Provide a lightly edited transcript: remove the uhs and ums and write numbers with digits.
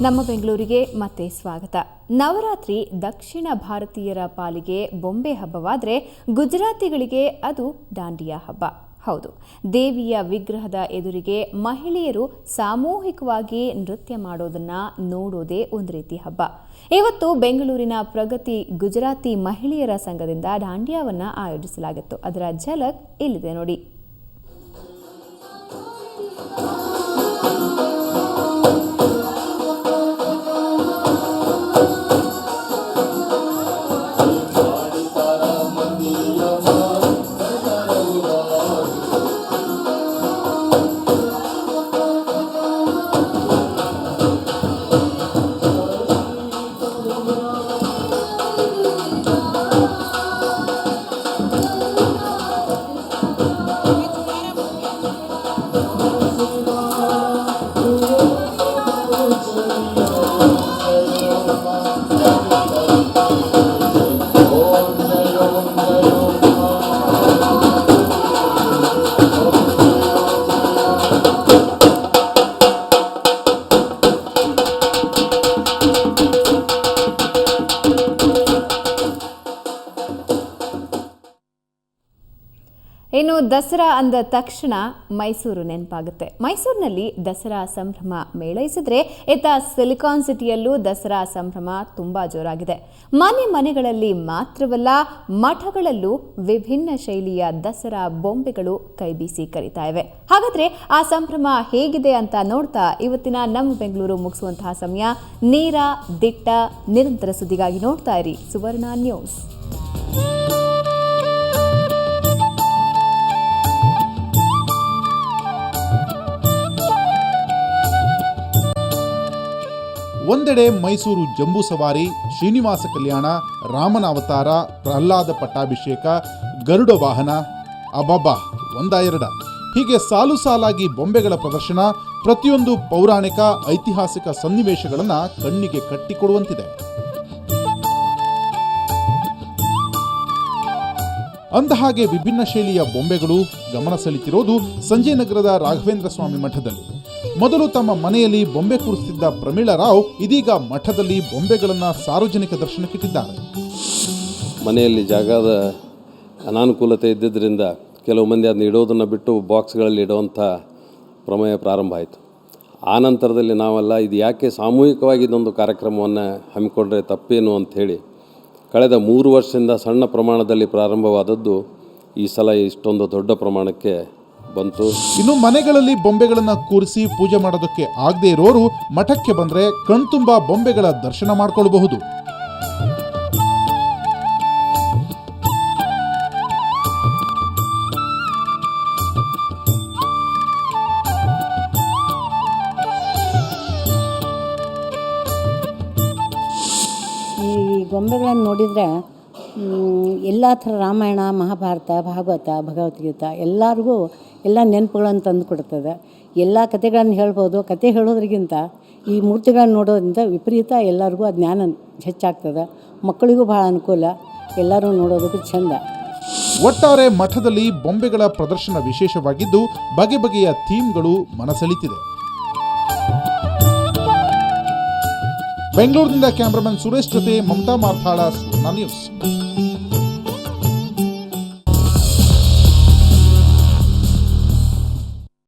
ನಮ್ಮ ಬೆಂಗಳೂರಿಗೆ ಮತ್ತೆ ಸ್ವಾಗತ. ನವರಾತ್ರಿ ದಕ್ಷಿಣ ಭಾರತೀಯರ ಪಾಲಿಗೆ ಬೊಂಬೆ ಹಬ್ಬವಾದರೆ ಗುಜರಾತಿಗಳಿಗೆ ಅದು ದಾಂಡಿಯಾ ಹಬ್ಬ. ಹೌದು, ದೇವಿಯ ವಿಗ್ರಹದ ಎದುರಿಗೆ ಮಹಿಳೆಯರು ಸಾಮೂಹಿಕವಾಗಿ ನೃತ್ಯ ಮಾಡೋದನ್ನ ನೋಡೋದೇ ಒಂದು ರೀತಿ ಹಬ್ಬ. ಇವತ್ತು ಬೆಂಗಳೂರಿನ ಪ್ರಗತಿ ಗುಜರಾತಿ ಮಹಿಳೆಯರ ಸಂಘದಿಂದ ದಾಂಡಿಯಾವನ್ನ ಆಯೋಜಿಸಲಾಗಿತ್ತು. ಅದರ ಝಲಕ್ ಇಲ್ಲಿದೆ ನೋಡಿ. ಇನ್ನು ದಸರಾ ಅಂದ ತಕ್ಷಣ ಮೈಸೂರು ನೆನಪಾಗುತ್ತೆ. ಮೈಸೂರಿನಲ್ಲಿ ದಸರಾ ಸಂಭ್ರಮ ಮೇಳೈಸಿದ್ರೆ ಇತ್ತ ಸಿಲಿಕಾನ್ ಸಿಟಿಯಲ್ಲೂ ದಸರಾ ಸಂಭ್ರಮ ತುಂಬಾ ಜೋರಾಗಿದೆ. ಮನೆಗಳಲ್ಲಿ ಮಾತ್ರವಲ್ಲ, ಮಠಗಳಲ್ಲೂ ವಿಭಿನ್ನ ಶೈಲಿಯ ದಸರಾ ಬೊಂಬೆಗಳು ಕೈಬೀಸಿ ಕರೀತಾ ಇವೆ. ಹಾಗಾದ್ರೆ ಆ ಸಂಭ್ರಮ ಹೇಗಿದೆ ಅಂತ ನೋಡ್ತಾ ಇವತ್ತಿನ ನಮ್ಮ ಬೆಂಗಳೂರು ಮುಗಿಸುವಂತಹ ಸಮಯ. ನೇರ, ದಿಟ್ಟ, ನಿರಂತರ ಸುದ್ದಿಗಾಗಿ ನೋಡ್ತಾ ಇರಿ ಸುವರ್ಣ ನ್ಯೂಸ್. ಒಂದೆಡೆ ಮೈಸೂರು ಜಂಬೂ ಸವಾರಿ, ಶ್ರೀನಿವಾಸ ಕಲ್ಯಾಣ, ರಾಮನ ಅವತಾರ, ಪ್ರಹ್ಲಾದ ಪಟ್ಟಾಭಿಷೇಕ, ಗರುಡ ವಾಹನ, ಅಬಾಬಾ ಒಂದ ಎರಡ, ಹೀಗೆ ಸಾಲು ಸಾಲಾಗಿ ಬೊಂಬೆಗಳ ಪ್ರದರ್ಶನ ಪ್ರತಿಯೊಂದು ಪೌರಾಣಿಕ ಐತಿಹಾಸಿಕ ಸನ್ನಿವೇಶಗಳನ್ನ ಕಣ್ಣಿಗೆ ಕಟ್ಟಿಕೊಡುವಂತಿದೆ. ಅಂದಹಾಗೆ ವಿಭಿನ್ನ ಶೈಲಿಯ ಬೊಂಬೆಗಳು ಗಮನ ಸೆಳೆತಿರೋದು ಸಂಜಯ್ ನಗರದ ರಾಘವೇಂದ್ರ ಸ್ವಾಮಿ ಮಠದಲ್ಲಿ. ಮೊದಲು ತಮ್ಮ ಮನೆಯಲ್ಲಿ ಬೊಂಬೆ ಕೂರಿಸುತ್ತಿದ್ದ ಪ್ರಮೀಳಾ ರಾವ್ ಇದೀಗ ಮಠದಲ್ಲಿ ಬೊಂಬೆಗಳನ್ನ ಸಾರ್ವಜನಿಕ ದರ್ಶನಕ್ಕಿಟ್ಟಿದ್ದಾರೆ. ಮನೆಯಲ್ಲಿ ಜಾಗದ ಅನಾನುಕೂಲತೆ ಇದ್ದಿದ್ದರಿಂದ ಕೆಲವು ಮಂದಿ ಅದನ್ನ ಇಡೋದನ್ನು ಬಿಟ್ಟು ಬಾಕ್ಸ್ಗಳಲ್ಲಿ ಇಡುವಂಥ ಪ್ರಮೇಯ ಪ್ರಾರಂಭ ಆಯಿತು. ಆ ನಂತರದಲ್ಲಿ ನಾವೆಲ್ಲ ಇದು ಯಾಕೆ ಸಾಮೂಹಿಕವಾಗಿ ಇದೊಂದು ಕಾರ್ಯಕ್ರಮವನ್ನು ಹಮ್ಮಿಕೊಂಡ್ರೆ ತಪ್ಪೇನು ಅಂಥೇಳಿ ಕಳೆದ 3 ವರ್ಷದಿಂದ ಸಣ್ಣ ಪ್ರಮಾಣದಲ್ಲಿ ಪ್ರಾರಂಭವಾದದ್ದು ಈ ಸಲ ಇಷ್ಟೊಂದು ದೊಡ್ಡ ಪ್ರಮಾಣಕ್ಕೆ ಬಂತು. ಇನ್ನು ಮನೆಗಳಲ್ಲಿ ಬೊಂಬೆಗಳನ್ನು ಕೂರಿಸಿ ಪೂಜೆ ಮಾಡೋದಕ್ಕೆ ಆಗದೆ ಇರೋರು ಮಠಕ್ಕೆ ಬಂದರೆ ಕಣ್ತುಂಬ ಬೊಂಬೆಗಳ ದರ್ಶನ ಮಾಡಿಕೊಳ್ಳಬಹುದು. ಈ ಗೊಂಬೆಗಳನ್ನು ನೋಡಿದರೆ ಎಲ್ಲ ಥರ ರಾಮಾಯಣ, ಮಹಾಭಾರತ, ಭಾಗವತ, ಭಗವದ್ಗೀತಾ ಎಲ್ಲರಿಗೂ ಎಲ್ಲ ನೆನಪುಗಳನ್ನು ತಂದು ಕೊಡ್ತದೆ. ಎಲ್ಲ ಕಥೆಗಳನ್ನು ಹೇಳ್ಬೋದು. ಕತೆ ಹೇಳೋದ್ರಿಗಿಂತ ಈ ಮೂರ್ತಿಗಳನ್ನು ನೋಡೋದ್ರಿಂದ ವಿಪರೀತ ಎಲ್ಲರಿಗೂ ಆ ಜ್ಞಾನ ಹೆಚ್ಚಾಗ್ತದೆ. ಮಕ್ಕಳಿಗೂ ಭಾಳ ಅನುಕೂಲ, ಎಲ್ಲರೂ ನೋಡೋದಕ್ಕೂ ಚೆಂದ. ಒಟ್ಟಾರೆ ಮಠದಲ್ಲಿ ಬೊಂಬೆಗಳ ಪ್ರದರ್ಶನ ವಿಶೇಷವಾಗಿದ್ದು ಬಗೆ ಬಗೆಯ ಥೀಮ್ಗಳು ಮನಸೆಳೆತಿದೆ. ಬೆಂಗಳೂರಿನಿಂದ ಕ್ಯಾಮರಾಮನ್ ಸುರೇಶ್ ಜೊತೆ ಮಮತಾ ಮಾರ್ಥಾಳ, ಸುವರ್ಣ ನ್ಯೂಸ್.